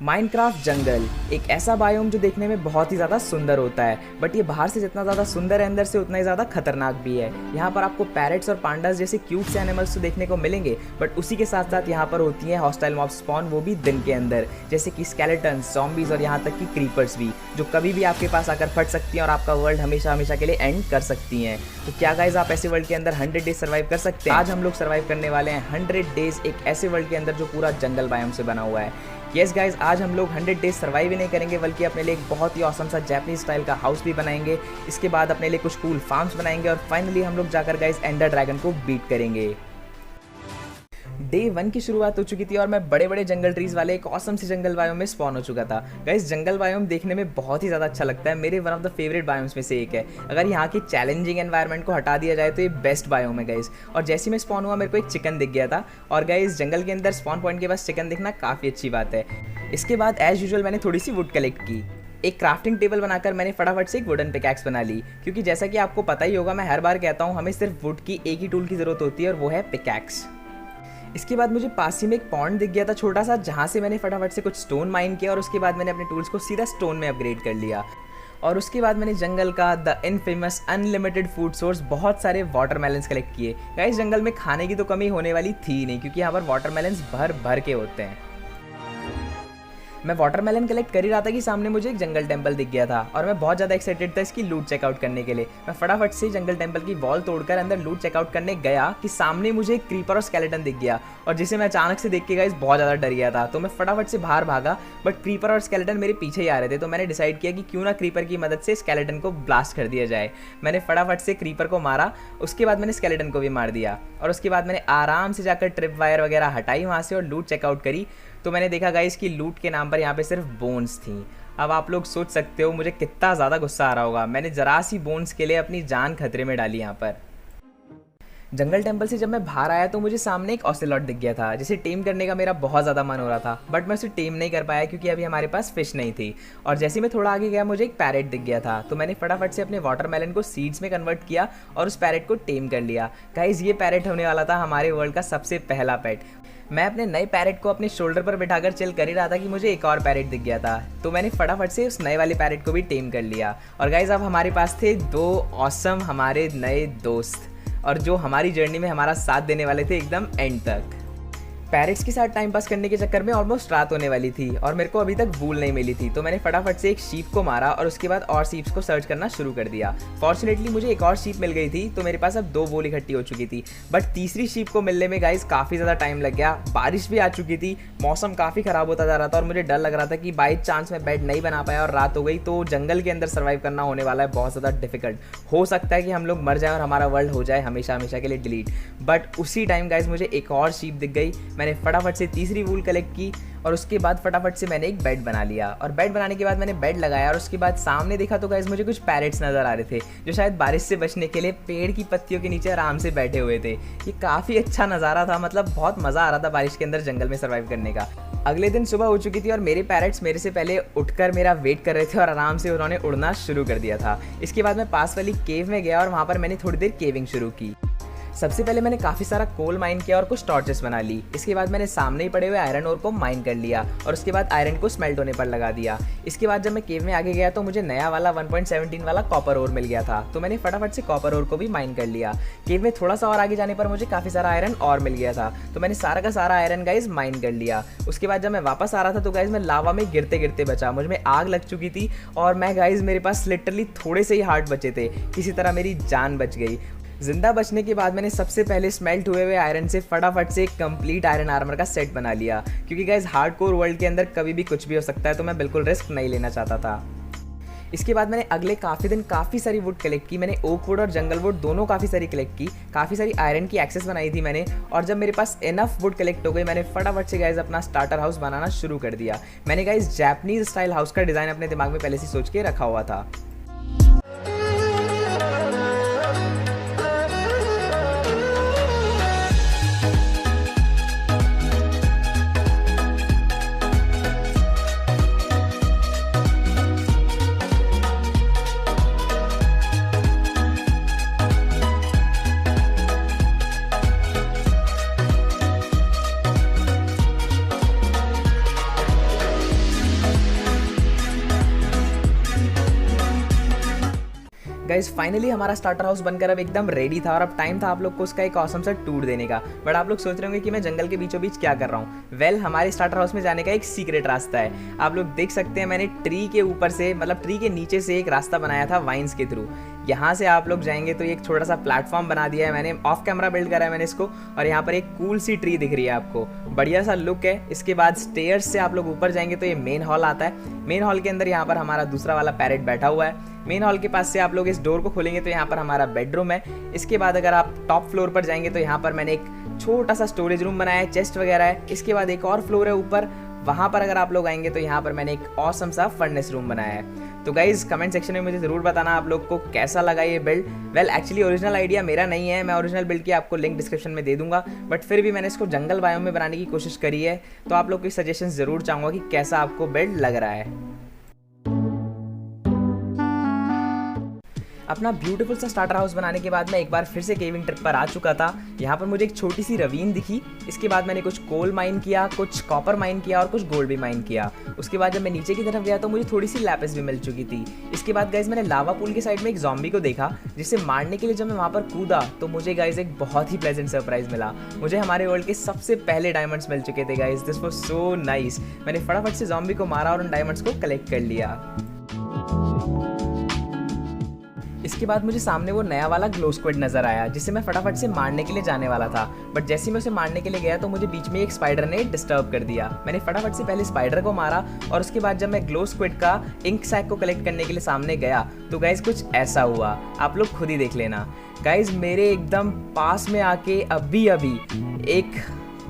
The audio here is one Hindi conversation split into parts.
माइनक्राफ्ट जंगल एक ऐसा बायोम जो देखने में बहुत ही ज़्यादा सुंदर होता है, बट ये बाहर से जितना ज़्यादा सुंदर है अंदर से उतना ही ज़्यादा खतरनाक भी है। यहाँ पर आपको पैरेट्स और पांडास जैसे क्यूट से एनिमल्स तो देखने को मिलेंगे, बट उसी के साथ साथ यहाँ पर होती हैं हॉस्टाइल मॉब स्पॉन, वो भी दिन के अंदर, जैसे कि स्केलेटन्स, ज़ॉम्बीज़ और यहाँ तक कि क्रीपर्स भी, जो कभी भी आपके पास आकर फट सकती हैं और आपका वर्ल्ड हमेशा हमेशा के लिए एंड कर सकती हैं। तो क्या गाइस आप ऐसे वर्ल्ड के अंदर 100 डेज सर्वाइव कर सकते हैं? आज हम लोग सर्वाइव करने वाले हैं 100 डेज एक ऐसे वर्ल्ड के अंदर जो पूरा जंगल बायोम से बना हुआ है। यस गाइज, आज हम लोग 100 डेज सर्वाइव ही नहीं करेंगे, बल्कि अपने लिए एक बहुत ही ऑसम सा जैपनीज स्टाइल का हाउस भी बनाएंगे। इसके बाद अपने लिए कुछ कूल फार्म्स बनाएंगे और फाइनली हम लोग जाकर गाइज एंडर ड्रैगन को बीट करेंगे। डे 1 की शुरुआत हो चुकी थी और मैं बड़े बड़े जंगल ट्रीज वाले एक ऑसम सी जंगल बायोम में स्पॉन हो चुका था। गाइस जंगल बायोम देखने में बहुत ही ज़्यादा अच्छा लगता है, मेरे one of the favourite biomes में से एक है। अगर यहाँ की चैलेंजिंग एनवायरनमेंट को हटा दिया जाए तो ये बेस्ट बायोम है गाइस। और जैसे ही मैं स्पॉन हुआ मेरे को एक चिकन दिख गया था, और गाइस जंगल के अंदर स्पॉन पॉइंट के पास चिकन दिखना काफ़ी अच्छी बात है। इसके बाद एज यूजुअल मैंने थोड़ी सी वुड कलेक्ट की। एक क्राफ्टिंग टेबल बनाकर मैंने फटाफट से एक वुडन पिकैक्स बना ली, क्योंकि जैसा कि आपको पता ही होगा, मैं हर बार कहता हूँ हमें सिर्फ वुड की एक ही टूल की ज़रूरत होती है और वो है पिकैक्स। इसके बाद मुझे पास ही में एक पॉन्ड दिख गया था छोटा सा, जहाँ से मैंने फटाफट से कुछ स्टोन माइन किया और उसके बाद मैंने अपने टूल्स को सीधा स्टोन में अपग्रेड कर लिया। और उसके बाद मैंने जंगल का the infamous unlimited food source बहुत सारे वाटरमेलन्स कलेक्ट किए। गाइस जंगल में खाने की तो कमी होने वाली थी ही नहीं, क्योंकि यहाँ पर वाटरमेलन्स भर भर के होते हैं। मैं वाटरमेलन कलेक्ट कर ही रहा था कि सामने मुझे एक जंगल टेंपल दिख गया था और मैं बहुत ज़्यादा एक्साइटेड था इसकी लूट चेकआउट करने के लिए। मैं फटाफट से जंगल टेंपल की वॉल तोड़कर अंदर लूट चेकआउट करने गया कि सामने मुझे एक क्रीपर और स्केलेटन दिख गया, और जिसे मैं अचानक से देख के गाइस बहुत ज़्यादा डर गया था। तो मैं फटाफट से बाहर भागा, बट क्रीपर और स्केलेटन मेरे पीछे ही आ रहे थे। तो मैंने डिसाइड किया कि क्यों ना क्रीपर की मदद से स्केलेटन को ब्लास्ट कर दिया जाए। मैंने फटाफट से क्रीपर को मारा, उसके बाद मैंने स्केलेटन को भी मार दिया, और उसके बाद मैंने आराम से जाकर ट्रिप वायर वगैरह हटाई वहाँ से और लूट चेकआउट करी। तो मैंने देखा गाइस कि लूट के नाम पर यहाँ पे सिर्फ बोन्स थी। अब आप लोग सोच सकते हो मुझे कितना ज़्यादा गुस्सा आ रहा होगा। मैंने जरा सी बोन्स के लिए अपनी जान खतरे में डाली यहाँ पर। जंगल टेंपल से जब मैं बाहर आया तो मुझे सामने एक ऑसेलॉट दिख गया था, जिसे टेम करने का मेरा बहुत ज़्यादा मन हो रहा था, बट मैं उसे टेम नहीं कर पाया क्योंकि अभी हमारे पास फिश नहीं थी। और जैसे ही मैं थोड़ा आगे गया मुझे एक पैरेट दिख गया था, तो मैंने फटाफट से अपने वाटरमेलन को सीड्स में कन्वर्ट किया और उस पैरेट को टेम कर लिया। गाइस ये पैरेट होने वाला था हमारे वर्ल्ड का सबसे पहला पेट। मैं अपने नए पैरेट को अपने शोल्डर पर बिठाकर चिल कर ही रहा था कि मुझे एक और पैरेट दिख गया था, तो मैंने फटाफट से उस नए वाले पैरेट को भी टेम कर लिया। और गाइस अब हमारे पास थे 2 ऑसम हमारे नए दोस्त, और जो हमारी जर्नी में हमारा साथ देने वाले थे एकदम एंड तक। पैरेट्स के साथ टाइम पास करने के चक्कर में ऑलमोस्ट रात होने वाली थी और मेरे को अभी तक वूल नहीं मिली थी, तो मैंने फटाफट से एक शीप को मारा और उसके बाद और शीप्स को सर्च करना शुरू कर दिया। फॉर्चुनेटली मुझे एक और शीप मिल गई थी, तो मेरे पास अब 2 वूल इकट्ठी हो चुकी थी। बट तीसरी शीप को मिलने में गाइस काफ़ी ज़्यादा टाइम लग गया। बारिश भी आ चुकी थी, मौसम काफ़ी ख़राब होता जा रहा था और मुझे डर लग रहा था कि बाई चांस मैं बेड नहीं बना पाया और रात हो गई तो जंगल के अंदर सर्वाइव करना होने वाला है बहुत ज़्यादा डिफिकल्ट। हो सकता है कि हम लोग मर जाएं और हमारा वर्ल्ड हो जाए हमेशा हमेशा के लिए डिलीट। बट उसी टाइम गाइस मुझे एक और शीप दिख गई। मैंने फटाफट से तीसरी वूल कलेक्ट की और उसके बाद फटाफट से मैंने एक बेड बना लिया, और बेड बनाने के बाद मैंने बेड लगाया और उसके बाद सामने देखा तो गाइस मुझे कुछ पैरेट्स नज़र आ रहे थे, जो शायद बारिश से बचने के लिए पेड़ की पत्तियों के नीचे आराम से बैठे हुए थे। ये काफ़ी अच्छा नज़ारा था, मतलब बहुत मज़ा आ रहा था बारिश के अंदर जंगल में सर्वाइव करने का। अगले दिन सुबह हो चुकी थी और मेरे पैरेट्स मेरे से पहले उठकर मेरा वेट कर रहे थे और आराम से उन्होंने उड़ना शुरू कर दिया था। इसके बाद मैं पास वाली केव में गया और वहाँ पर मैंने थोड़ी देर केविंग शुरू की। सबसे पहले मैंने काफ़ी सारा कोल माइन किया और कुछ टॉर्चेस बना ली। इसके बाद मैंने सामने ही पड़े हुए आयरन ओर को माइन कर लिया और उसके बाद आयरन को स्मेल्ट होने पर लगा दिया। इसके बाद जब मैं केव में आगे गया तो मुझे नया वाला 1.17 वाला कॉपर ओर मिल गया था, तो मैंने फटाफट से कॉपर ओर को भी माइन कर लिया। केव में थोड़ा सा और आगे जाने पर मुझे काफ़ी सारा आयरन और मिल गया था, तो मैंने सारा का सारा आयरन गाइज माइन कर लिया। उसके बाद जब मैं वापस आ रहा था तो गाइज मैं लावा में गिरते गिरते बचा। मुझ में आग लग चुकी थी और मैं गाइज मेरे पास लिटरली थोड़े से ही हार्ट बचे थे, किसी तरह मेरी जान बच गई। जिंदा बचने के बाद मैंने सबसे पहले स्मेल्ट हुए हुए आयरन से फटाफट से एक कंप्लीट आयरन आर्मर का सेट बना लिया, क्योंकि गाइस हार्डकोर वर्ल्ड के अंदर कभी भी कुछ भी हो सकता है, तो मैं बिल्कुल रिस्क नहीं लेना चाहता था। इसके बाद मैंने अगले काफ़ी दिन काफ़ी सारी वुड कलेक्ट की। मैंने ओक वुड और जंगल वुड दोनों काफ़ी सारी कलेक्ट की, काफ़ी सारी आयरन की एक्सेस बनाई थी मैंने। और जब मेरे पास इनफ वुड कलेक्ट हो गई मैंने फटाफट से गाइज अपना स्टार्टर हाउस बनाना शुरू कर दिया। मैंने गाइज जैपनीज स्टाइल हाउस का डिज़ाइन अपने दिमाग में पहले से सोच के रखा हुआ था। गाइज फाइनली हमारा स्टार्टर हाउस बनकर अब एकदम रेडी था और अब टाइम था आप लोग को उसका एक ऑसम सा टूर देने का। बट आप लोग सोच रहे होंगे कि मैं जंगल के बीचों बीच क्या कर रहा हूँ। वेल, हमारे स्टार्टर हाउस में जाने का एक सीक्रेट रास्ता है। आप लोग देख सकते हैं मैंने ट्री के ऊपर से, मतलब ट्री के नीचे से एक रास्ता बनाया था वाइन्स के थ्रू। यहाँ से आप लोग जाएंगे तो एक छोटा सा प्लेटफॉर्म बना दिया है मैंने, ऑफ कैमरा बिल्ड करा है मैंने इसको। और यहाँ पर एक कूल सी ट्री दिख रही है आपको, बढ़िया सा लुक है। इसके बाद स्टेयर्स से आप लोग ऊपर जाएंगे तो ये मेन हॉल आता है। मेन हॉल के अंदर यहाँ पर हमारा दूसरा वाला पैरेट बैठा हुआ है। मेन हॉल के पास से आप लोग इस डोर को खोलेंगे तो यहाँ पर हमारा बेडरूम है। इसके बाद अगर आप टॉप फ्लोर पर जाएंगे तो यहाँ पर मैंने एक छोटा सा स्टोरेज रूम बनाया है, चेस्ट वगैरह है। इसके बाद एक और फ्लोर है ऊपर, वहाँ पर अगर आप लोग आएंगे तो यहाँ पर मैंने एक ऑसम सा फर्नेस रूम बनाया है। तो गाइज कमेंट सेक्शन में मुझे ज़रूर बताना आप लोग को कैसा लगा ये build. Well, actually original idea मेरा नहीं है, मैं ओरिजिनल बिल्ड की आपको लिंक डिस्क्रिप्शन में दे दूंगा। बट फिर भी मैंने इसको जंगल बायोम में बनाने की कोशिश करी है, तो आप लोग की सजेशन ज़रूर चाहूँगा कि कैसा आपको बिल्ड लग रहा है। अपना ब्यूटीफुल सा स्टार्टर हाउस बनाने के बाद मैं एक बार फिर से केविंग ट्रिप पर आ चुका था। यहाँ पर मुझे एक छोटी सी रवीन दिखी। इसके बाद मैंने कुछ कोल माइन किया, कुछ कॉपर माइन किया और कुछ गोल्ड भी माइन किया। उसके बाद जब मैं नीचे की तरफ गया तो मुझे थोड़ी सी लैपिस भी मिल चुकी थी। इसके बाद गाइज मैंने लावा पूल के साइड में एक ज़ॉम्बी को देखा, जिसे मारने के लिए जब मैं वहाँ पर कूदा तो मुझे गाइज एक बहुत ही प्लेजेंट सरप्राइज मिला। मुझे हमारे वर्ल्ड के सबसे पहले डायमंड्स मिल चुके थे guys. This was so nice. मैंने फटाफट से ज़ॉम्बी को मारा और उन डायमंड्स को कलेक्ट कर लिया। इसके बाद मुझे सामने वो नया वाला ग्लो स्क्विड नजर आया, जिसे मैं फटाफट से मारने के लिए जाने वाला था। बट जैसे ही मैं उसे मारने के लिए गया तो मुझे बीच में एक स्पाइडर ने डिस्टर्ब कर दिया। मैंने फटाफट से पहले स्पाइडर को मारा और उसके बाद जब मैं ग्लो स्क्विड का इंक सैक को कलेक्ट करने के लिए सामने गया तो गाइज कुछ ऐसा हुआ, आप लोग खुद ही देख लेना। गाइज मेरे एकदम पास में आके अभी एक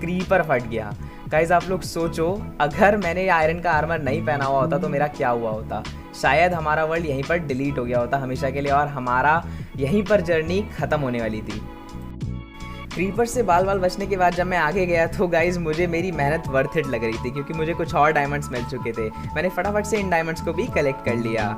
क्रीपर फट गया। गाइज आप लोग सोचो, अगर मैंने आयरन का आर्मर नहीं पहना हुआ होता तो मेरा क्या हुआ होता। शायद हमारा वर्ल्ड यहीं पर डिलीट हो गया होता हमेशा के लिए और हमारा यहीं पर जर्नी खत्म होने वाली थी। क्रीपर से बाल बचने के बाद जब मैं आगे गया तो गाइज मुझे मेरी मेहनत वर्थ इट लग रही थी, क्योंकि मुझे कुछ और डायमंड्स मिल चुके थे। मैंने फटाफट से इन डायमंड्स को भी कलेक्ट कर लिया।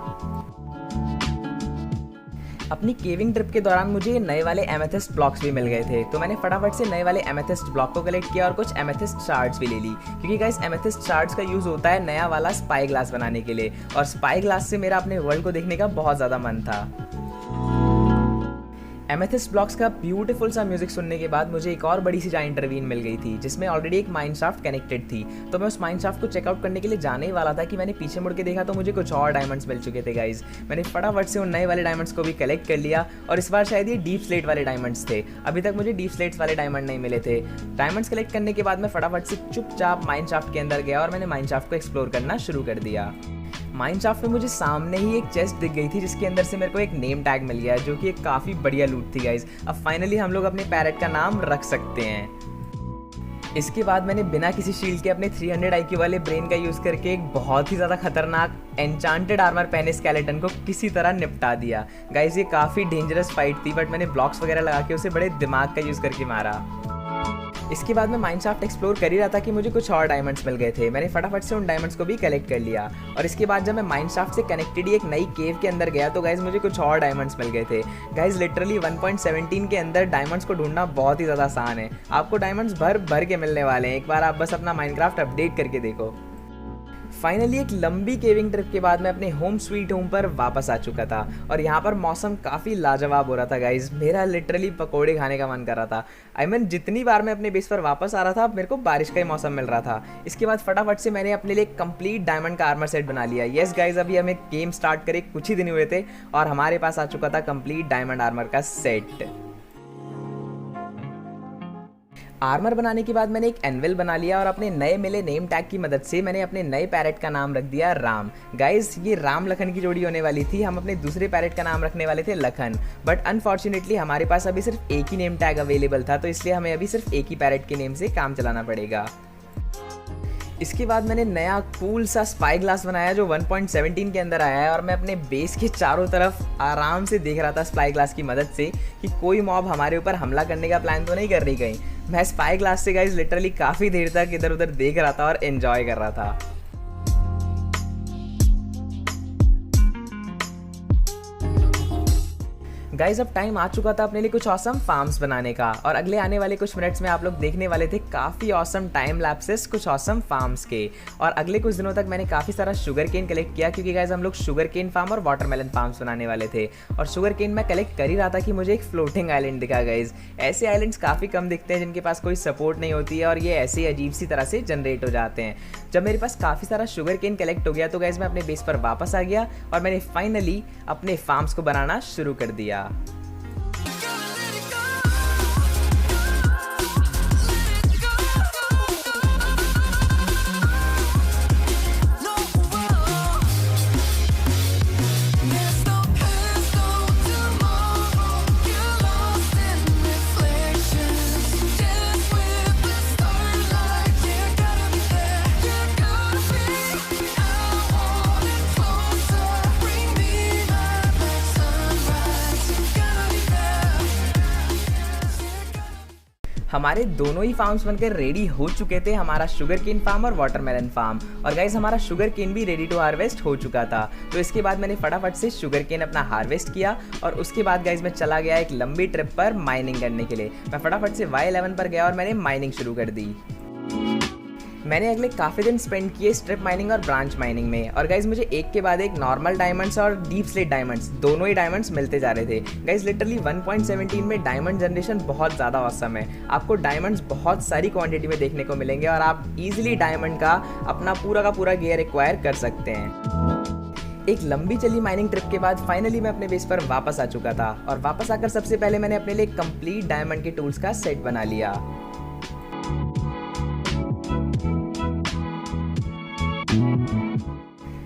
अपनी केविंग ट्रिप के दौरान मुझे नए वाले एमेथिस्ट ब्लॉक्स भी मिल गए थे, तो मैंने फटाफट से नए वाले एमेथिस्ट ब्लॉक को कलेक्ट किया और कुछ एमेथिस्ट शार्ड्स भी ले ली, क्योंकि गाइस एमेथिस्ट शार्ड्स का यूज़ होता है नया वाला स्पाई ग्लास बनाने के लिए, और स्पाई ग्लास से मेरा अपने वर्ल्ड को देखने का बहुत ज़्यादा मन था। एमेथिस्ट ब्लॉक्स का ब्यूटीफुल सा म्यूजिक सुनने के बाद मुझे एक और बड़ी सी जायंट रवीन मिल गई थी, जिसमें ऑलरेडी एक माइनशाफ्ट कनेक्टेड थी। तो मैं उस माइनशाफ्ट को चेकआउट करने के लिए जाने ही वाला था कि मैंने पीछे मुड़ के देखा तो मुझे कुछ और डायमंड्स मिल चुके थे गाइज। मैंने फटाफट से उन नए वाले डायमंड्स को भी कलेक्ट कर लिया और इस बार शायद ये डीप स्लेट वाले डायमंड्स थे। अभी तक मुझे डीप स्लेट्स वाले डायमंड नहीं मिले थे। डायमंड्स कलेक्ट करने के बाद मैं फटाफट से चुपचाप माइनशाफ्ट के अंदर गया और मैंने माइनशाफ्ट को एक्सप्लोर करना शुरू कर दिया। माइनशाफ्ट में मुझे सामने ही एक चेस्ट दिख गई थी, जिसके अंदर से मेरे को एक नेम टैग मिल गया, जो कि एक काफ़ी बढ़िया लूट थी गाइज। अब फाइनली हम लोग अपने पैरेट का नाम रख सकते हैं। इसके बाद मैंने बिना किसी शील्ड के अपने 300 IQ वाले ब्रेन का यूज़ करके एक बहुत ही ज़्यादा खतरनाक एन्चांटेड आर्मर पहने स्केलेटन को किसी तरह निपटा दिया। गाइज ये काफ़ी डेंजरस फाइट थी, बट मैंने ब्लॉक्स वगैरह लगा के उसे बड़े दिमाग का यूज़ करके मारा। इसके बाद मैं माइनशाफ्ट एक्सप्लोर कर ही रहा था कि मुझे कुछ और डायमंड्स मिल गए थे। मैंने फटाफट से उन डायमंड्स को भी कलेक्ट कर लिया और इसके बाद जब मैं माइनशाफ्ट से कनेक्टेड ही एक नई केव के अंदर गया तो गाइज मुझे कुछ और डायमंड्स मिल गए थे। गाइज लिटरली 1.17 के अंदर डायमंड्स को ढूंढना बहुत ही ज़्यादा आसान है। आपको डायमंड्स भर भर के मिलने वाले हैं, एक बार आप बस अपना माइनक्राफ्ट अपडेट करके देखो। फाइनली एक लंबी केविंग ट्रिप के बाद मैं अपने होम स्वीट होम पर वापस आ चुका था और यहाँ पर मौसम काफ़ी लाजवाब हो रहा था गाइज। मेरा लिटरली पकोड़े खाने का मन कर रहा था। आई मीन जितनी बार मैं अपने बेस पर वापस आ रहा था मेरे को बारिश का ही मौसम मिल रहा था। इसके बाद फटाफट से मैंने अपने लिए कंप्लीट डायमंड का आर्मर सेट बना लिया। येस गाइज, अभी हमें गेम स्टार्ट करे कुछ ही दिन हुए थे और हमारे पास आ चुका था कंप्लीट डायमंड आर्मर का सेट। आर्मर बनाने के बाद मैंने एक एनवेल बना लिया और अपने नए मिले नेम टैग की मदद से मैंने अपने नए पैरेट का नाम रख दिया राम। गाइज ये राम लखन की जोड़ी होने वाली थी। हम अपने दूसरे पैरेट का नाम रखने वाले थे लखन, बट अनफॉर्चुनेटली हमारे पास अभी सिर्फ एक ही नेम टैग अवेलेबल था, तो इसलिए हमें अभी सिर्फ एक ही पैरेट के नेम से काम चलाना पड़ेगा। इसके बाद मैंने नया कूल सा स्पाई ग्लास बनाया जो 1.17 के अंदर आया है और मैं अपने बेस के चारों तरफ आराम से देख रहा था स्पाई ग्लास की मदद से कि कोई मॉब हमारे ऊपर हमला करने का प्लान तो नहीं कर रही कहीं। मैं स्पाई ग्लास से गाइज लिटरली काफ़ी देर तक इधर उधर देख रहा था और एंजॉय कर रहा था। गाइज अब टाइम आ चुका था अपने लिए कुछ ऑसम फार्म्स बनाने का, और अगले आने वाले कुछ मिनट्स में आप लोग देखने वाले थे काफ़ी ऑसम टाइम लैप्सेस कुछ ऑसम फार्म्स के। और अगले कुछ दिनों तक मैंने काफ़ी सारा शुगर केन कलेक्ट किया, क्योंकि गाइज हम लोग शुगर केन फार्म और वाटरमेलन फार्म्स बनाने वाले थे। और शुगर केन मैं कलेक्ट कर ही रहा था कि मुझे एक फ्लोटिंग आइलैंड दिखा। गाइज ऐसे आइलैंड्स काफ़ी कम दिखते हैं जिनके पास कोई सपोर्ट नहीं होती है, और ये ऐसे ही अजीब सी तरह से जनरेट हो जाते हैं। जब मेरे पास काफ़ी सारा शुगर केन कलेक्ट हो गया तो गाइज मैं अपने बेस पर वापस आ गया और मैंने फाइनली अपने फार्म्स को बनाना शुरू कर दिया। हमारे दोनों ही फार्म्स बनकर रेडी हो चुके थे, हमारा शुगर केन फार्म और वाटरमेलन फार्म। और गाइज हमारा शुगर केन भी रेडी टू हार्वेस्ट हो चुका था। तो इसके बाद मैंने फटाफट से शुगर केन अपना हार्वेस्ट किया, और उसके बाद गाइज मैं चला गया एक लंबी ट्रिप पर माइनिंग करने के लिए। मैं फटाफट से Y11 पर गया और मैंने माइनिंग शुरू कर दी। मैंने अगले काफ़ी दिन स्पेंड किए स्ट्रिप माइनिंग और ब्रांच माइनिंग में। और गाइज मुझे एक के बाद एक नॉर्मल डायमंड्स और डीप स्लेट डायमंड्स, दोनों ही डायमंड्स मिलते जा रहे थे। गाइज लिटरली 1.17 में डायमंड जनरेशन बहुत ज़्यादा ऑसम है। आपको डायमंड्स बहुत सारी क्वांटिटी में देखने को मिलेंगे, और आप इजीली डायमंड का अपना पूरा का पूरा गियर एक्वायर कर सकते हैं। एक लंबी चली माइनिंग ट्रिप के बाद फाइनली मैं अपने बेस पर वापस आ चुका था, और वापस आकर सबसे पहले मैंने अपने लिए कंप्लीट डायमंड के टूल्स का सेट बना लिया।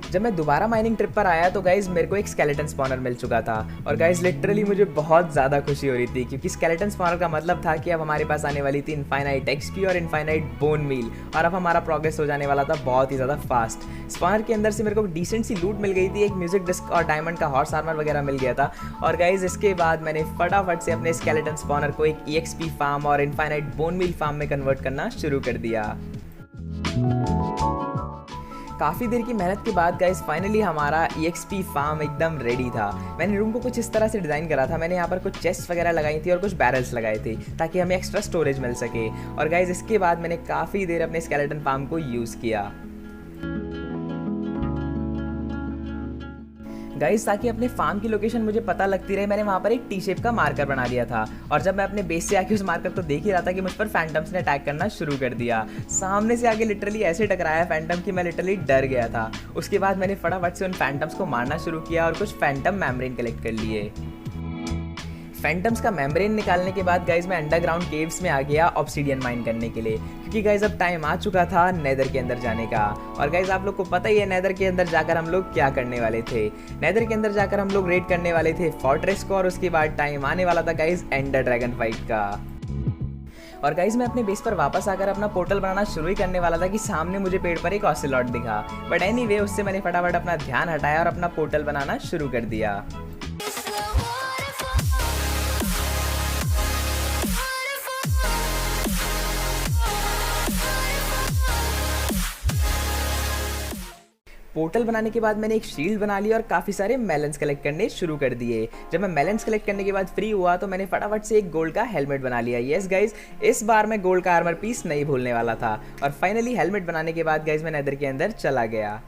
जब मैं दोबारा माइनिंग ट्रिप पर आया तो गाइज मेरे को एक स्केलेटन स्पॉनर मिल चुका था, और गाइज लिटरली मुझे बहुत ज़्यादा खुशी हो रही थी, क्योंकि स्केलेटन स्पॉनर का मतलब था कि अब हमारे पास आने वाली थी इनफाइनाइट एक्सपी और इनफाइनाइट बोन मील, और अब हमारा प्रोग्रेस हो जाने वाला था बहुत ही ज़्यादा फास्ट। स्पॉनर के अंदर से मेरे को डिसेंट सी लूट मिल गई थी, एक म्यूजिक डिस्क और डायमंड का हॉर्स आर्मर वगैरह मिल गया था। और गाइज इसके बाद मैंने फटाफट से अपने स्केलेटन स्पॉनर को एक EXP फार्म और इनफाइनाइट बोन मील फार्म में कन्वर्ट करना शुरू कर दिया। काफ़ी देर की मेहनत के बाद गाइस फाइनली हमारा EXP फार्म एकदम रेडी था। मैंने रूम को कुछ इस तरह से डिज़ाइन करा था। मैंने यहाँ पर कुछ चेस्ट वगैरह लगाई थी और कुछ बैरल्स लगाए थे ताकि हमें एक्स्ट्रा स्टोरेज मिल सके। और गाइस इसके बाद मैंने काफ़ी देर अपने स्केलेटन फार्म को यूज़ किया गाइस, ताकि अपने फार्म की लोकेशन मुझे पता लगती रहे। मैंने वहाँ पर एक टी शेप का मार्कर बना दिया था, और जब मैं अपने बेस से आके उस मार्कर को देख ही रहा था कि मुझ पर फैंटम्स ने अटैक करना शुरू कर दिया। सामने से आगे लिटरली ऐसे टकराया फैंटम कि मैं लिटरली डर गया था। उसके बाद मैंने फटाफट से उन फैंटम्स को मारना शुरू किया और कुछ फैंटम मेम्ब्रेन कलेक्ट कर लिए। फैंटम्स का मेम्ब्रेन निकालने के बाद गाइज मैं अंडरग्राउंड केव्स में आ गया ऑब्सीडियन माइन करने के लिए, क्योंकि गाइज अब टाइम आ चुका था नेदर के अंदर जाने का। और गाइज आप लोग को पता ही है नेदर के अंदर जाकर हम लोग क्या करने वाले थे। नेदर के अंदर जाकर हम लोग रेड करने वाले थे फोर्ट्रेस को, और उसके बाद टाइम आने वाला था गाइज एंडर ड्रैगन फाइट का। और गाइज मैं अपने बेस पर वापस आकर अपना पोर्टल बनाना शुरू ही करने वाला था कि सामने मुझे पेड़ पर एक ऑसिलॉट दिखा। बट एनीवे उससे मैंने फटाफट अपना ध्यान हटाया और अपना पोर्टल बनाना शुरू कर दिया। पोर्टल बनाने के बाद मैंने एक शील्ड बना ली और काफ़ी सारे मेलन्स कलेक्ट करने शुरू कर दिए। जब मैं मेलन्स कलेक्ट करने के बाद फ्री हुआ तो मैंने फटाफट से एक गोल्ड का हेलमेट बना लिया। यस गाइज, इस बार मैं गोल्ड का आर्मर पीस नहीं भूलने वाला था। और फाइनली हेलमेट बनाने के बाद गाइज मैं नेदर के अंदर चला गया।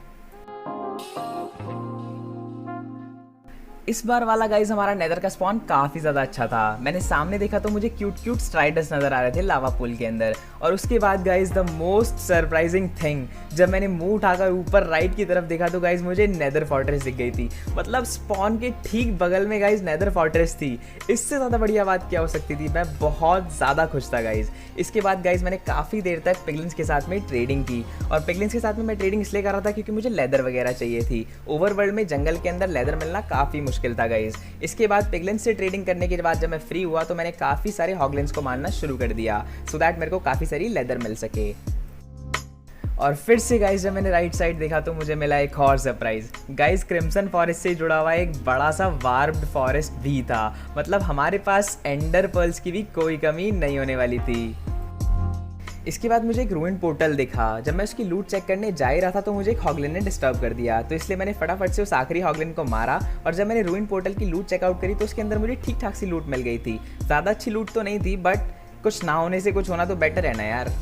इस बार वाला गाइज हमारा नेदर का स्पॉन काफ़ी ज़्यादा अच्छा था। मैंने सामने देखा तो मुझे क्यूट स्ट्राइडर्स नज़र आ रहे थे लावा पूल के अंदर। और उसके बाद guys the most surprising thing, जब मैंने मुंह उठाकर ऊपर राइट की तरफ देखा तो गाइज मुझे नेदर फोर्ट्रेस दिख गई थी। मतलब स्पॉन के ठीक बगल में गाइज नेदर फोर्ट्रेस थी। इससे ज़्यादा बढ़िया बात क्या हो सकती थी। मैं बहुत ज़्यादा खुश था गाइज। इसके बाद गाइज मैंने काफ़ी देर तक पिगलिन्स के साथ में ट्रेडिंग की। और पिगलिन्स के साथ में मैं ट्रेडिंग इसलिए कर रहा था क्योंकि मुझे लेदर वगैरह चाहिए थी। ओवरवर्ल्ड में जंगल के अंदर लेदर मिलना काफ़ी मुश्किल था गाइज। इसके बाद पिगलिन्स से ट्रेडिंग करने के बाद जब मैं फ्री हुआ तो मैंने काफ़ी सारे हॉगलिन्स को मारना शुरू कर दिया, सो दैट मेरे को काफ़ी सारी लेदर मिल सके। और फिर से गाइज जब मैंने राइट साइड देखा तो मुझे मिला एक और सरप्राइज। गाइज क्रिम्सन फॉरेस्ट से जुड़ा हुआ एक बड़ा सा वार्प्ड फॉरेस्ट भी था। मतलब हमारे पास एंडर पर्ल्स की भी कोई कमी नहीं होने वाली थी। इसके बाद मुझे एक रूइन पोर्टल दिखा। जब मैं उसकी लूट चेक करने जा ही रहा था तो मुझे एक हॉगलिन ने डिस्टर्ब कर दिया, तो इसलिए मैंने फटाफट से उस आखिरी हॉगलिन को मारा। और जब मैंने रूइन पोर्टल की लूट चेकआउट करी तो उसके अंदर मुझे ठीक ठाक सी लूट मिल गई थी। ज़्यादा अच्छी लूट तो नहीं थी, बट कुछ ना होने से कुछ होना तो बेटर है ना यार।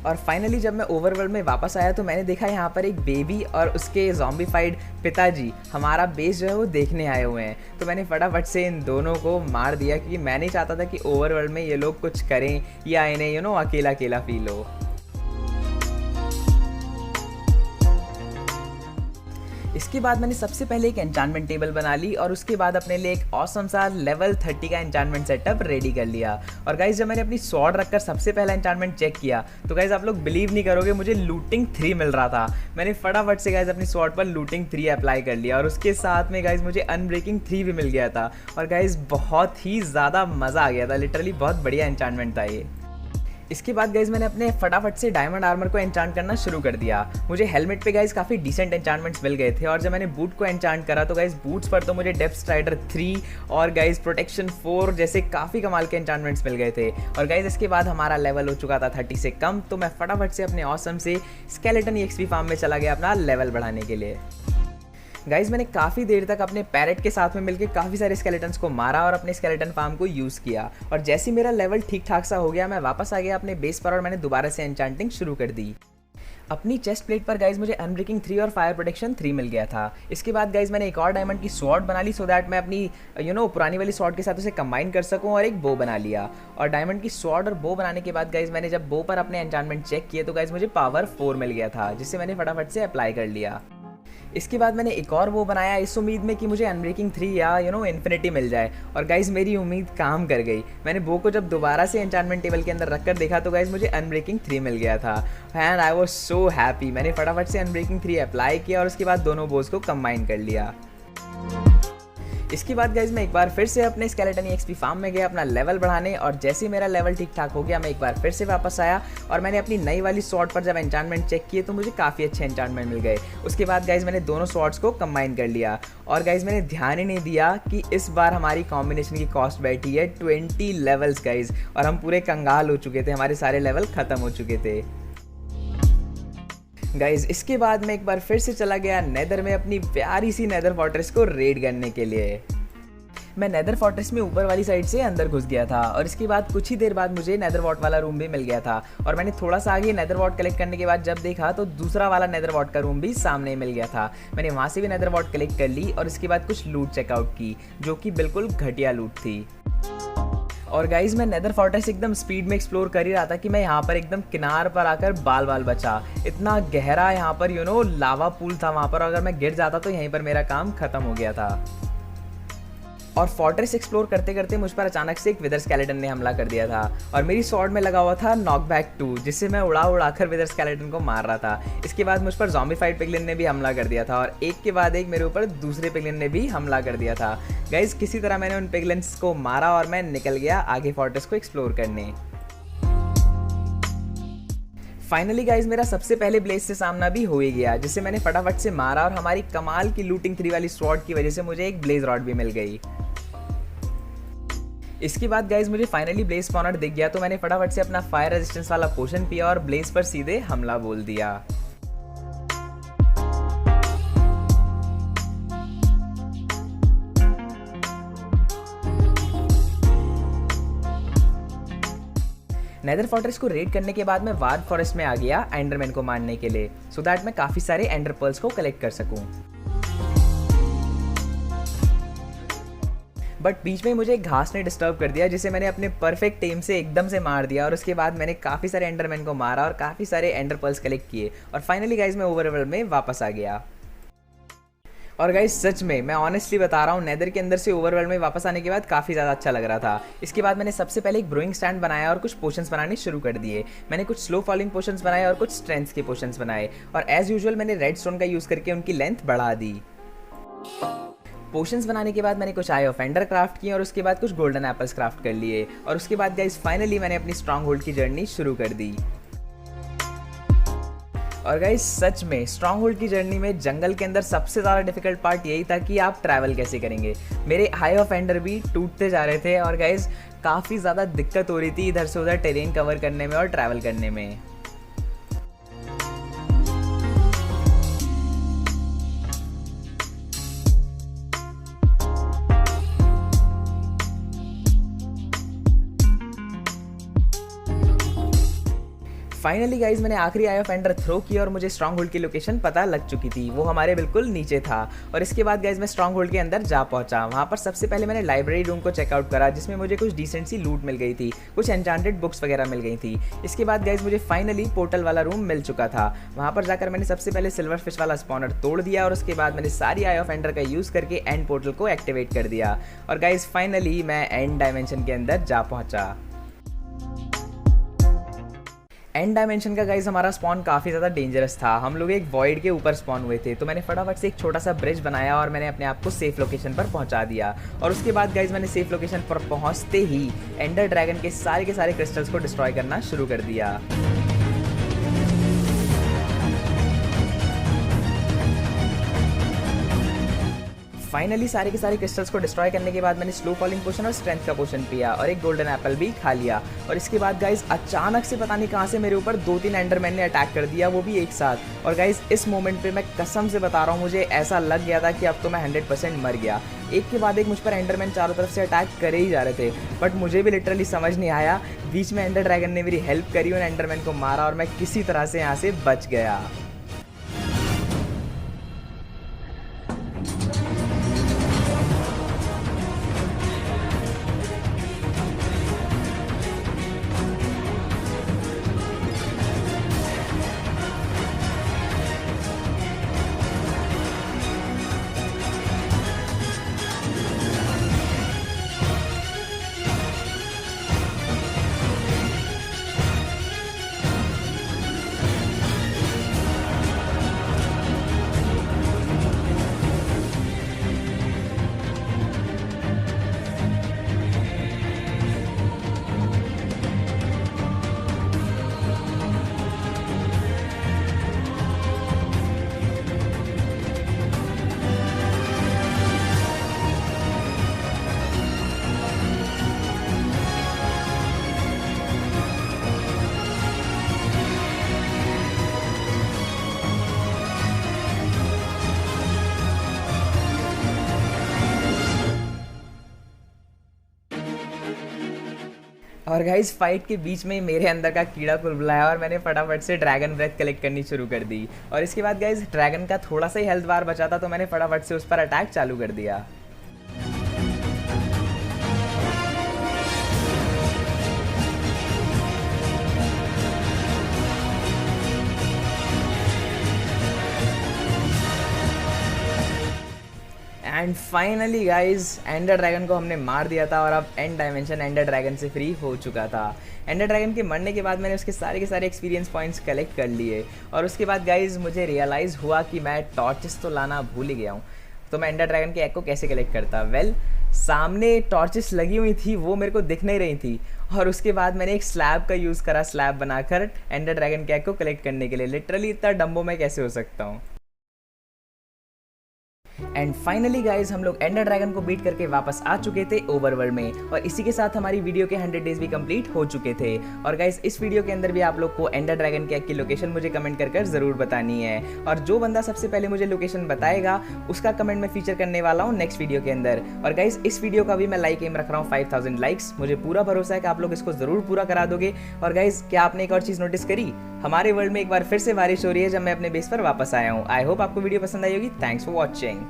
और फाइनली जब मैं ओवरवर्ल्ड में वापस आया तो मैंने देखा यहाँ पर एक बेबी और उसके ज़ॉम्बीफाइड पिताजी हमारा बेस जो है वो देखने आए हुए हैं। तो मैंने फटाफट से इन दोनों को मार दिया, क्योंकि मैं नहीं चाहता था कि ओवरवर्ल्ड में ये लोग कुछ करें या इन्हें अकेला अकेला फील हो। इसके बाद मैंने सबसे पहले एक एन्चांटमेंट टेबल बना ली और उसके बाद अपने लिए एक ऑसम सा लेवल 30 का एन्चांटमेंट सेटअप रेडी कर लिया। और गाइज जब मैंने अपनी स्वॉर्ड रखकर सबसे पहला एन्चांटमेंट चेक किया तो गाइज आप लोग बिलीव नहीं करोगे, मुझे लूटिंग 3 मिल रहा था। मैंने फटाफट से गाइज अपनी स्वॉर्ड पर लूटिंग 3 अप्लाई कर लिया और उसके साथ में गाइज मुझे अनब्रेकिंग 3 भी मिल गया था। और गाइज बहुत ही ज़्यादा मज़ा आ गया था, लिटरली बहुत बढ़िया एन्चांटमेंट था ये। इसके बाद गाइज मैंने अपने फटाफट से डायमंड आर्मर को एन्चांट करना शुरू कर दिया। मुझे हेलमेट पे गाइज काफ़ी डिसेंट एन्चांटमेंट्स मिल गए थे और जब मैंने बूट को एन्चांट करा तो गाइज बूट्स पर तो मुझे डेप्थ स्ट्राइडर 3 और गाइज प्रोटेक्शन 4 जैसे काफ़ी कमाल के एन्चांटमेंट्स मिल गए थे। और गाइज इसके बाद हमारा लेवल हो चुका था 30 से कम, तो मैं फटाफट से अपने ऑसम से स्केलेटन एक्सपी फार्म में चला गया अपना लेवल बढ़ाने के लिए। गाइज मैंने काफ़ी देर तक अपने पैरेट के साथ में मिलकर काफ़ी सारे स्केलेटन्स को मारा और अपने स्केलेटन फार्म को यूज़ किया। और जैसे ही मेरा लेवल ठीक ठाक सा हो गया मैं वापस आ गया अपने बेस पर और मैंने दोबारा से एन्चांटिंग शुरू कर दी। अपनी चेस्ट प्लेट पर गाइज मुझे अनब्रेकिंग 3 और फायर प्रोटेक्शन 3 मिल गया था। इसके बाद गाइज मैंने एक और डायमंड की स्वॉर्ड बना ली सो दैट मैं अपनी पुरानी वाली स्वॉर्ड के साथ उसे कंबाइन कर सकूं और एक बो बना लिया। और डायमंड की स्वॉर्ड और बो बनाने के बाद गाइज मैंने जब बो पर अपने एन्चांटमेंट चेक किए तो गाइज मुझे पावर 4 मिल गया था, जिससे मैंने फटाफट से अप्लाई कर लिया। इसके बाद मैंने एक और वो बनाया इस उम्मीद में कि मुझे अनब्रेकिंग 3 या इन्फिनिटी मिल जाए। और गाइज मेरी उम्मीद काम कर गई। मैंने वो को जब दोबारा से एन्चांटमेंट टेबल के अंदर रखकर देखा तो गाइज मुझे अनब्रेकिंग 3 मिल गया था and I was so happy. मैंने फटाफट से अनब्रेकिंग 3 अप्लाई किया और उसके बाद दोनों बोस को कंबाइन कर लिया। इसके बाद गाइज मैं एक बार फिर से अपने स्केलेटन एक्सपी फार्म में गया अपना लेवल बढ़ाने और जैसे ही मेरा लेवल ठीक ठाक हो गया मैं एक बार फिर से वापस आया और मैंने अपनी नई वाली स्वॉर्ड पर जब एन्चांटमेंट चेक किए तो मुझे काफ़ी अच्छे एन्चांटमेंट मिल गए। उसके बाद गाइज मैंने दोनों स्वॉर्ड्स को कंबाइन कर लिया और गाइज मैंने ध्यान ही नहीं दिया कि इस बार हमारी कॉम्बिनेशन की कॉस्ट बैठी है 20 लेवल्स गाइज, और हम पूरे कंगाल हो चुके थे, हमारे सारे लेवल ख़त्म हो चुके थे गाइज। इसके बाद मैं एक बार फिर से चला गया नेदर में अपनी प्यारी सी नेदर फोर्ट्रेस को रेड करने के लिए। मैं नेदर फोर्ट्रेस में ऊपर वाली साइड से अंदर घुस गया था और इसके बाद कुछ ही देर बाद मुझे नेदर वॉट वाला रूम भी मिल गया था। और मैंने थोड़ा सा आगे नेदर वॉट कलेक्ट करने के बाद जब देखा तो दूसरा वाला नेदर वॉट का रूम भी सामने मिल गया था। मैंने वहाँ से भी नेदर वॉट कलेक्ट कर ली और इसके बाद कुछ लूट चेकआउट की जो कि बिल्कुल घटिया लूट थी। और गाइज मैं नेदर फोर्ट्रेस एकदम स्पीड में एक्सप्लोर कर ही रहा था कि मैं यहाँ पर एकदम किनार पर आकर बाल बाल बचा। इतना गहरा यहाँ पर लावा पूल था वहाँ पर, अगर मैं गिर जाता तो यहीं पर मेरा काम खत्म हो गया था। और फोर्ट्रेस एक्सप्लोर करते करते मुझ पर अचानक से एक विदर स्केलेटन ने हमला कर दिया था और मेरी स्वॉर्ड में लगा हुआ था नॉकबैक 2 जिससे मैं उड़ाकर विदर स्केलेटन को मार रहा था। इसके बाद मुझ पर ज़ॉम्बीफाइड पिगलिन ने भी हमला कर दिया था और एक के बाद एक मेरे ऊपर दूसरे पिगलिन ने भी हमला कर दिया था। गाइज किसी तरह मैंने उन पिगलिन्स को मारा और मैं निकल गया आगे फोर्ट्रेस को एक्सप्लोर करने। फाइनली गाइज मेरा सबसे पहले ब्लेज से सामना भी हो ही गया जिससे मैंने फटाफट से मारा और हमारी कमाल की लूटिंग 3 वाली स्वॉर्ड की वजह से मुझे एक ब्लेज रॉड भी मिल गई। इसके बाद गाइज मुझे फाइनली ब्लेज स्पॉनर दिख गया तो मैंने फटाफट से अपना फायर रेजिस्टेंस वाला पोशन पिया और ब्लेज पर सीधे हमला बोल दिया। नेदर फोर्ट्रेस को रेड करने के बाद मैं वार्ड फॉरेस्ट में आ गया एंडरमैन को मारने के लिए सो दैट मैं काफ़ी सारे एंडर पर्ल्स को कलेक्ट कर सकूं। बट बीच में मुझे एक घास ने डिस्टर्ब कर दिया जिसे मैंने अपने परफेक्ट टेम से एकदम से मार दिया और उसके बाद मैंने काफ़ी सारे एंडरमैन को मारा और काफ़ी सारे एंडर पर्ल्स कलेक्ट किए और फाइनली गाइज मैं ओवरवर्ल्ड में वापस आ गया। और गाइज सच में मैं ऑनेस्टली बता रहा हूँ नेदर के अंदर से ओवरवर्ल्ड में वापस आने के बाद काफ़ी ज़्यादा अच्छा लग रहा था। इसके बाद मैंने सबसे पहले एक ब्रोइंग स्टैंड बनाया और कुछ पोशंस बनाने शुरू कर दिए। मैंने कुछ स्लो फॉलिंग पोशंस बनाए और कुछ स्ट्रेंथ के पोशंस बनाए और एज यूजुअल मैंने रेड स्टोन का यूज़ करके उनकी लेंथ बढ़ा दी। पोशंस बनाने के बाद मैंने कुछ आई ऑफ एंडर क्राफ्ट किए और उसके बाद कुछ गोल्डन एप्पल्स क्राफ्ट कर लिए और उसके बाद गाइस फाइनली मैंने अपनी स्ट्रॉन्ग होल्ड की जर्नी शुरू कर दी। और गाइस सच में स्ट्रॉन्ग होल्ड की जर्नी में जंगल के अंदर सबसे ज़्यादा डिफिकल्ट पार्ट यही था कि आप ट्रैवल कैसे करेंगे। मेरे आई ऑफ एंडर भी टूटते जा रहे थे और गाइस काफ़ी ज़्यादा दिक्कत हो रही थी इधर से उधर टेरेन कवर करने में और ट्रैवल करने में। फाइनली गाइज मैंने आखिरी आई ऑफ एंडर थ्रो किया और मुझे स्ट्रॉन्ग होल्ड की लोकेशन पता लग चुकी थी, वो हमारे बिल्कुल नीचे था। और इसके बाद गाइज मैं स्ट्रॉन्ग होल्ड के अंदर जा पहुंचा। वहाँ पर सबसे पहले मैंने लाइब्रेरी रूम को चेकआउट करा जिसमें मुझे कुछ डिसेंट सी लूट मिल गई थी, कुछ एन्चांटेड बुक्स वगैरह मिल गई थी। इसके बाद गाइज मुझे फाइनली पोर्टल वाला रूम मिल चुका था। वहाँ पर जाकर मैंने सबसे पहले सिल्वर फिश वाला स्पॉनर तोड़ दिया और उसके बाद मैंने सारी आई ऑफ एंडर का यूज़ करके एंड पोर्टल को एक्टिवेट कर दिया। और गाइज फाइनली मैं एंड डायमेंशन के अंदर जा पहुँचा। एंड डायमेंशन का गाइज हमारा स्पॉन काफ़ी ज़्यादा डेंजरस था। हम लोग एक वॉइड के ऊपर स्पॉन हुए थे, तो मैंने फटाफट से एक छोटा सा ब्रिज बनाया और मैंने अपने आप को सेफ लोकेशन पर पहुंचा दिया। और उसके बाद गाइज मैंने सेफ लोकेशन पर पहुंचते ही एंडर ड्रैगन के सारे क्रिस्टल्स को डिस्ट्रॉय करना शुरू कर दिया। फाइनली सारे के सारे क्रिस्टल्स को डिस्ट्रॉय करने के बाद मैंने स्लो फॉलिंग पोशन और स्ट्रेंथ का पोशन पिया और एक गोल्डन एप्पल भी खा लिया। और इसके बाद गाइज अचानक से पता नहीं कहाँ से मेरे ऊपर 2-3 एंडरमैन ने अटैक कर दिया, वो भी एक साथ। और गाइज इस मोमेंट पे मैं कसम से बता रहा हूँ, मुझे ऐसा लग गया था कि अब तो मैं 100% मर गया। एक के बाद एक मुझ पर एंडरमैन चारों तरफ से अटैक करे ही जा रहे थे, बट मुझे भी लिटरली समझ नहीं आया। बीच में एंडर ड्रैगन ने मेरी हेल्प करी और एंडरमैन को मारा और मैं किसी तरह से यहाँ से बच गया। और गाइस फाइट के बीच में मेरे अंदर का कीड़ा कुलबुलाया और मैंने फटाफट से ड्रैगन ब्रेथ कलेक्ट करनी शुरू कर दी। और इसके बाद गाइस ड्रैगन का थोड़ा सा ही हेल्थ बार बचा था, तो मैंने फटाफट से उस पर अटैक चालू कर दिया। And finally guys ender dragon को हमने मार दिया था और अब एंड डायमेंशन एंडर ड्रैगन से फ्री हो चुका था। एंडर ड्रैगन के मरने के बाद मैंने उसके सारे एक्सपीरियंस पॉइंट्स कलेक्ट कर लिए और उसके बाद गाइज मुझे रियलाइज़ हुआ कि मैं टॉर्चेस तो लाना भूल ही गया हूँ। तो मैं एंडर ड्रैगन के एग को कैसे कलेक्ट करता? वेल, सामने टॉर्चेस लगी हुई थी, वो मेरे को दिख नहीं रही थी। और उसके बाद मैंने एक स्लैब का यूज़ करा, स्लैब बनाकर एंडर ड्रैगन के एग को कलेक्ट करने के लिए। लिटरली इतना डम्बो मैं कैसे हो सकता हूँ। एंड फाइनली गाइज हम लोग एंडर ड्रैगन को बीट करके वापस आ चुके थे ओवरवर्ल्ड में और इसी के साथ हमारी वीडियो के 100 डेज भी कंप्लीट हो चुके थे। और गाइज इस वीडियो के अंदर भी आप लोग को एंडर ड्रैगन के एग की लोकेशन मुझे कमेंट कर जरूर बतानी है और जो बंदा सबसे पहले मुझे लोकेशन बताएगा उसका कमेंट मैं फीचर करने वाला हूँ नेक्स्ट वीडियो के अंदर। और गाइज इस वीडियो का भी मैं लाइक एम रख रहा हूँ 5000 लाइक्स। मुझे पूरा भरोसा है कि आप लोग इसको जरूर पूरा करा दोगे। और गाइज क्या आपने एक और चीज़ नोटिस करी? हमारे वर्ल्ड में एक बार फिर से बारिश हो रही है जब मैं अपने बेस पर वापस आया हूँ। आई होप आपको वीडियो पसंद आई होगी। Thanks for watching.